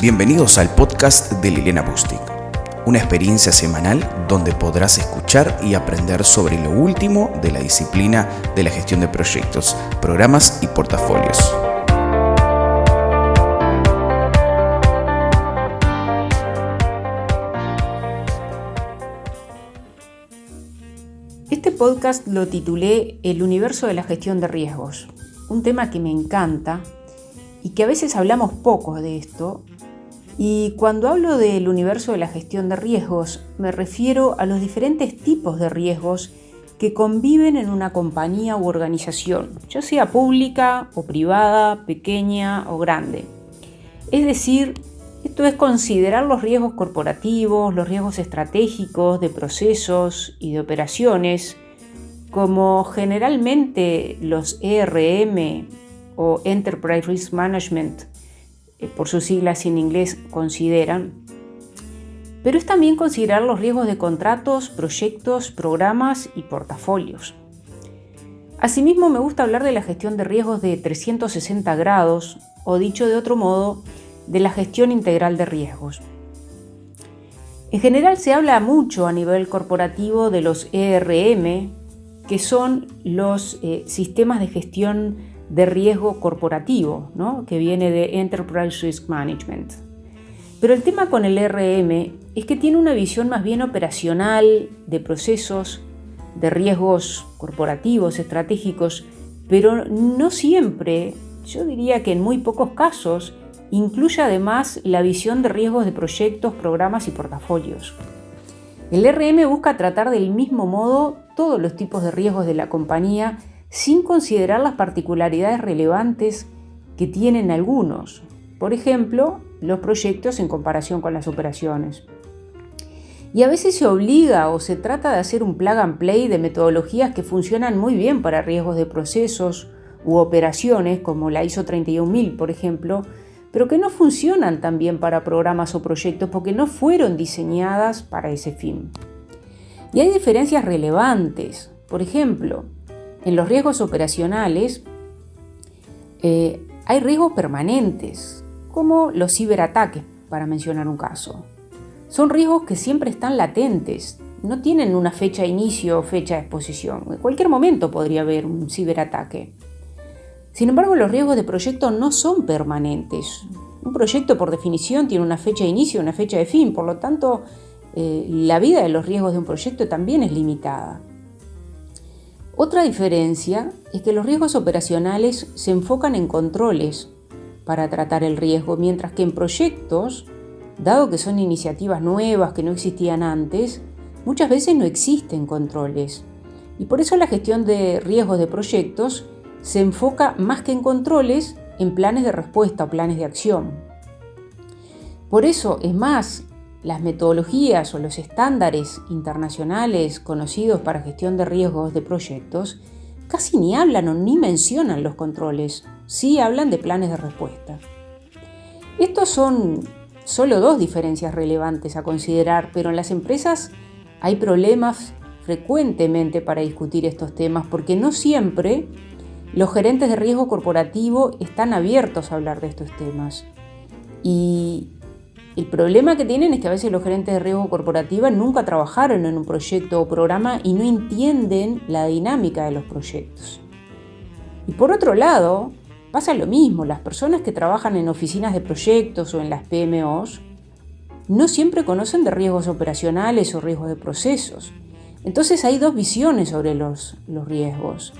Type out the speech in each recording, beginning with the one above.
Bienvenidos al podcast de Liliana Bustic, una experiencia semanal donde podrás escuchar y aprender sobre lo último de la disciplina de la gestión de proyectos, programas y portafolios. Este podcast lo titulé El universo de la gestión de riesgos, un tema que me encanta y que a veces hablamos poco de esto. Y cuando hablo del universo de la gestión de riesgos, me refiero a los diferentes tipos de riesgos que conviven en una compañía u organización, ya sea pública o privada, pequeña o grande. Es decir, esto es considerar los riesgos corporativos, los riesgos estratégicos de procesos y de operaciones, como generalmente los ERM o Enterprise Risk Management, por sus siglas en inglés, consideran, pero es también considerar los riesgos de contratos, proyectos, programas y portafolios. Asimismo, me gusta hablar de la gestión de riesgos de 360 grados, o dicho de otro modo, de la gestión integral de riesgos. En general se habla mucho a nivel corporativo de los ERM, que son los sistemas de gestión de riesgo corporativo, ¿no? Que viene de Enterprise Risk Management. Pero el tema con el ERM es que tiene una visión más bien operacional de procesos, de riesgos corporativos, estratégicos, pero no siempre, yo diría que en muy pocos casos, incluye además la visión de riesgos de proyectos, programas y portafolios. El ERM busca tratar del mismo modo todos los tipos de riesgos de la compañía sin considerar las particularidades relevantes que tienen algunos. Por ejemplo, los proyectos en comparación con las operaciones. Y a veces se obliga o se trata de hacer un plug and play de metodologías que funcionan muy bien para riesgos de procesos u operaciones, como la ISO 31000, por ejemplo, pero que no funcionan tan bien para programas o proyectos porque no fueron diseñadas para ese fin. Y hay diferencias relevantes. Por ejemplo, en los riesgos operacionales hay riesgos permanentes, como los ciberataques, para mencionar un caso. Son riesgos que siempre están latentes, no tienen una fecha de inicio o fecha de exposición. En cualquier momento podría haber un ciberataque. Sin embargo, los riesgos de proyecto no son permanentes. Un proyecto, por definición, tiene una fecha de inicio y una fecha de fin. Por lo tanto, la vida de los riesgos de un proyecto también es limitada. Otra diferencia es que los riesgos operacionales se enfocan en controles para tratar el riesgo, mientras que en proyectos, dado que son iniciativas nuevas que no existían antes, muchas veces no existen controles. Y por eso la gestión de riesgos de proyectos se enfoca más que en controles, en planes de respuesta o planes de acción. Por eso, es más, las metodologías o los estándares internacionales conocidos para gestión de riesgos de proyectos casi ni hablan o ni mencionan los controles, sí hablan de planes de respuesta. Estos son solo dos diferencias relevantes a considerar, pero en las empresas hay problemas frecuentemente para discutir estos temas porque no siempre los gerentes de riesgo corporativo están abiertos a hablar de estos temas. Y el problema que tienen es que a veces los gerentes de riesgo corporativo nunca trabajaron en un proyecto o programa y no entienden la dinámica de los proyectos. Y por otro lado, pasa lo mismo. Las personas que trabajan en oficinas de proyectos o en las PMOs no siempre conocen de riesgos operacionales o riesgos de procesos. Entonces hay dos visiones sobre los riesgos.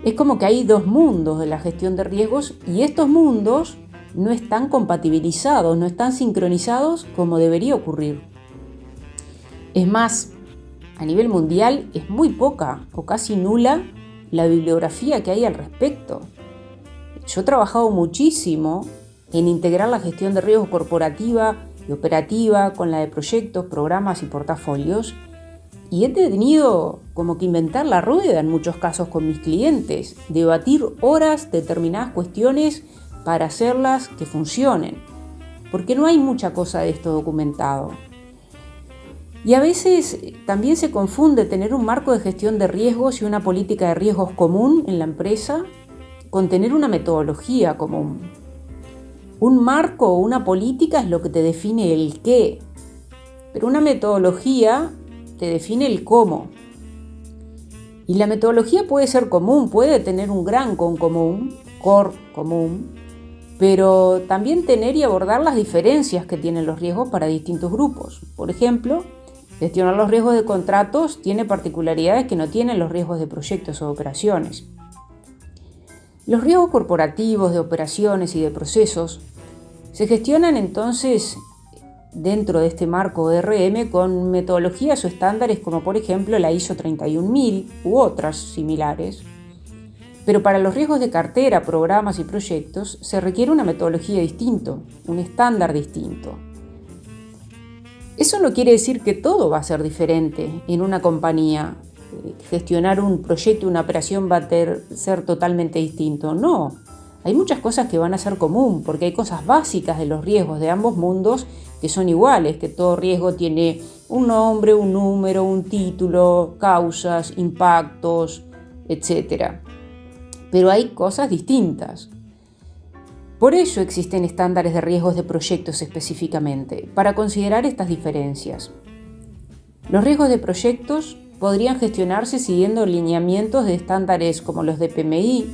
Es como que hay dos mundos de la gestión de riesgos y estos mundos no están compatibilizados, no están sincronizados como debería ocurrir. Es más, a nivel mundial es muy poca o casi nula la bibliografía que hay al respecto. Yo he trabajado muchísimo en integrar la gestión de riesgos corporativa y operativa con la de proyectos, programas y portafolios, y he tenido como que inventar la rueda en muchos casos con mis clientes, debatir horas determinadas cuestiones para hacerlas que funcionen, porque no hay mucha cosa de esto documentado. Y a veces también se confunde tener un marco de gestión de riesgos y una política de riesgos común en la empresa con tener una metodología común. Un marco o una política es lo que te define el qué, pero una metodología te define el cómo. Y la metodología puede ser común, puede tener un gran core común, pero también tener y abordar las diferencias que tienen los riesgos para distintos grupos. Por ejemplo, gestionar los riesgos de contratos tiene particularidades que no tienen los riesgos de proyectos o operaciones. Los riesgos corporativos, de operaciones y de procesos se gestionan entonces dentro de este marco ORM con metodologías o estándares como por ejemplo la ISO 31000 u otras similares. Pero para los riesgos de cartera, programas y proyectos se requiere una metodología distinta, un estándar distinto. Eso no quiere decir que todo va a ser diferente en una compañía. Gestionar un proyecto, una operación va a ser totalmente distinto. No, hay muchas cosas que van a ser común porque hay cosas básicas de los riesgos de ambos mundos que son iguales, que todo riesgo tiene un nombre, un número, un título, causas, impactos, etc. Pero hay cosas distintas. Por ello existen estándares de riesgos de proyectos específicamente, para considerar estas diferencias. Los riesgos de proyectos podrían gestionarse siguiendo lineamientos de estándares como los de PMI,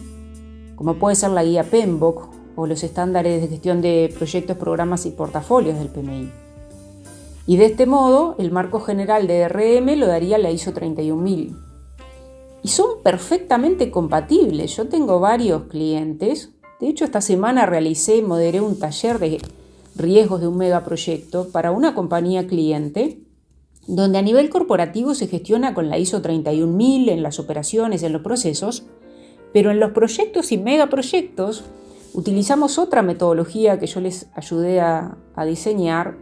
como puede ser la guía PMBOK o los estándares de gestión de proyectos, programas y portafolios del PMI. Y de este modo, el marco general de RM lo daría la ISO 31000. Y son perfectamente compatibles. Yo tengo varios clientes. De hecho, esta semana moderé un taller de riesgos de un megaproyecto para una compañía cliente, donde a nivel corporativo se gestiona con la ISO 31000 en las operaciones, en los procesos, pero en los proyectos y megaproyectos utilizamos otra metodología que yo les ayudé a diseñar,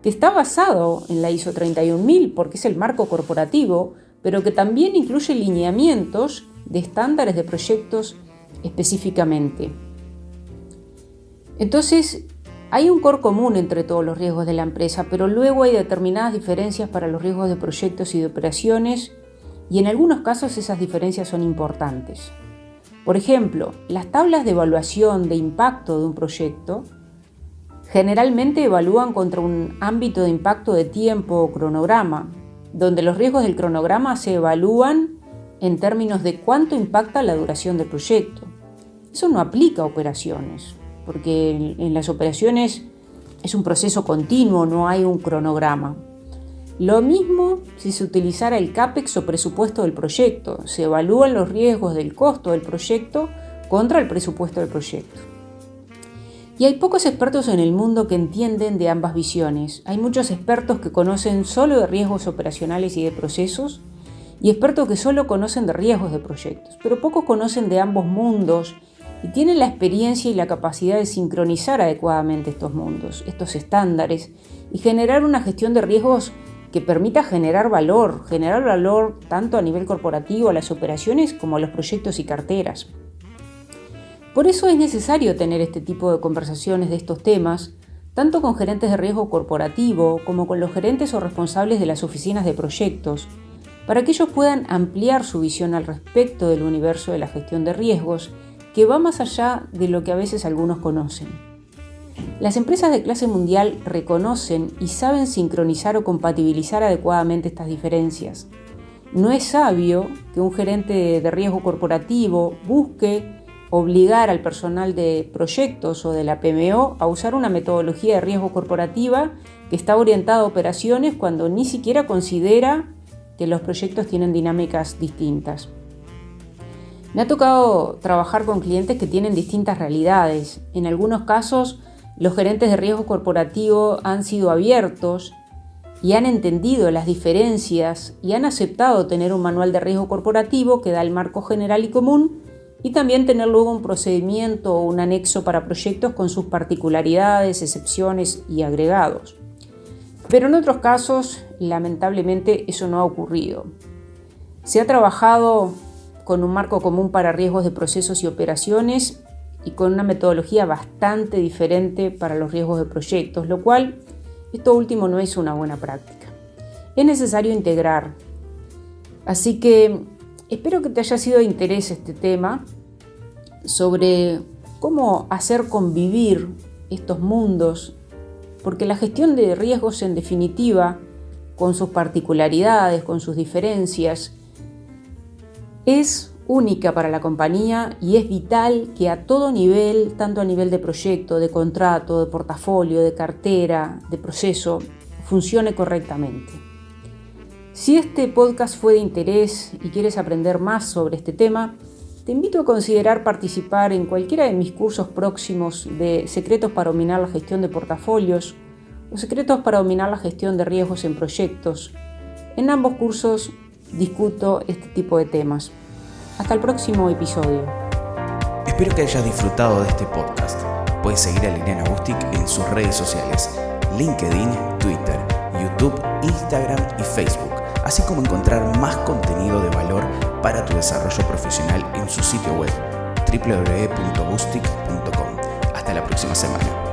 que está basado en la ISO 31000 porque es el marco corporativo, pero que también incluye lineamientos de estándares de proyectos específicamente. Entonces, hay un core común entre todos los riesgos de la empresa, pero luego hay determinadas diferencias para los riesgos de proyectos y de operaciones, y en algunos casos esas diferencias son importantes. Por ejemplo, las tablas de evaluación de impacto de un proyecto generalmente evalúan contra un ámbito de impacto de tiempo o cronograma, donde los riesgos del cronograma se evalúan en términos de cuánto impacta la duración del proyecto. Eso no aplica a operaciones, porque en las operaciones es un proceso continuo, no hay un cronograma. Lo mismo si se utilizara el CAPEX o presupuesto del proyecto. Se evalúan los riesgos del costo del proyecto contra el presupuesto del proyecto. Y hay pocos expertos en el mundo que entienden de ambas visiones. Hay muchos expertos que conocen solo de riesgos operacionales y de procesos, y expertos que solo conocen de riesgos de proyectos, pero pocos conocen de ambos mundos y tienen la experiencia y la capacidad de sincronizar adecuadamente estos mundos, estos estándares, y generar una gestión de riesgos que permita generar valor tanto a nivel corporativo, a las operaciones, como a los proyectos y carteras. Por eso es necesario tener este tipo de conversaciones de estos temas, tanto con gerentes de riesgo corporativo como con los gerentes o responsables de las oficinas de proyectos, para que ellos puedan ampliar su visión al respecto del universo de la gestión de riesgos, que va más allá de lo que a veces algunos conocen. Las empresas de clase mundial reconocen y saben sincronizar o compatibilizar adecuadamente estas diferencias. No es sabio que un gerente de riesgo corporativo busque obligar al personal de proyectos o de la PMO a usar una metodología de riesgo corporativa que está orientada a operaciones cuando ni siquiera considera que los proyectos tienen dinámicas distintas. Me ha tocado trabajar con clientes que tienen distintas realidades. En algunos casos, los gerentes de riesgo corporativo han sido abiertos y han entendido las diferencias y han aceptado tener un manual de riesgo corporativo que da el marco general y común, y también tener luego un procedimiento o un anexo para proyectos con sus particularidades, excepciones y agregados. Pero en otros casos, lamentablemente, eso no ha ocurrido. Se ha trabajado con un marco común para riesgos de procesos y operaciones y con una metodología bastante diferente para los riesgos de proyectos, lo cual, esto último, no es una buena práctica. Es necesario integrar. Así que espero que te haya sido de interés este tema sobre cómo hacer convivir estos mundos, porque la gestión de riesgos, en definitiva, con sus particularidades, con sus diferencias, es única para la compañía y es vital que a todo nivel, tanto a nivel de proyecto, de contrato, de portafolio, de cartera, de proceso, funcione correctamente. Si este podcast fue de interés y quieres aprender más sobre este tema, te invito a considerar participar en cualquiera de mis cursos próximos de Secretos para dominar la gestión de portafolios o Secretos para dominar la gestión de riesgos en proyectos. En ambos cursos discuto este tipo de temas. Hasta el próximo episodio. Espero que hayas disfrutado de este podcast. Puedes seguir a Liliana Bustic en sus redes sociales: LinkedIn, Twitter, YouTube, Instagram y Facebook, así como encontrar más contenido de valor para tu desarrollo profesional en su sitio web www.bustic.com. Hasta la próxima semana.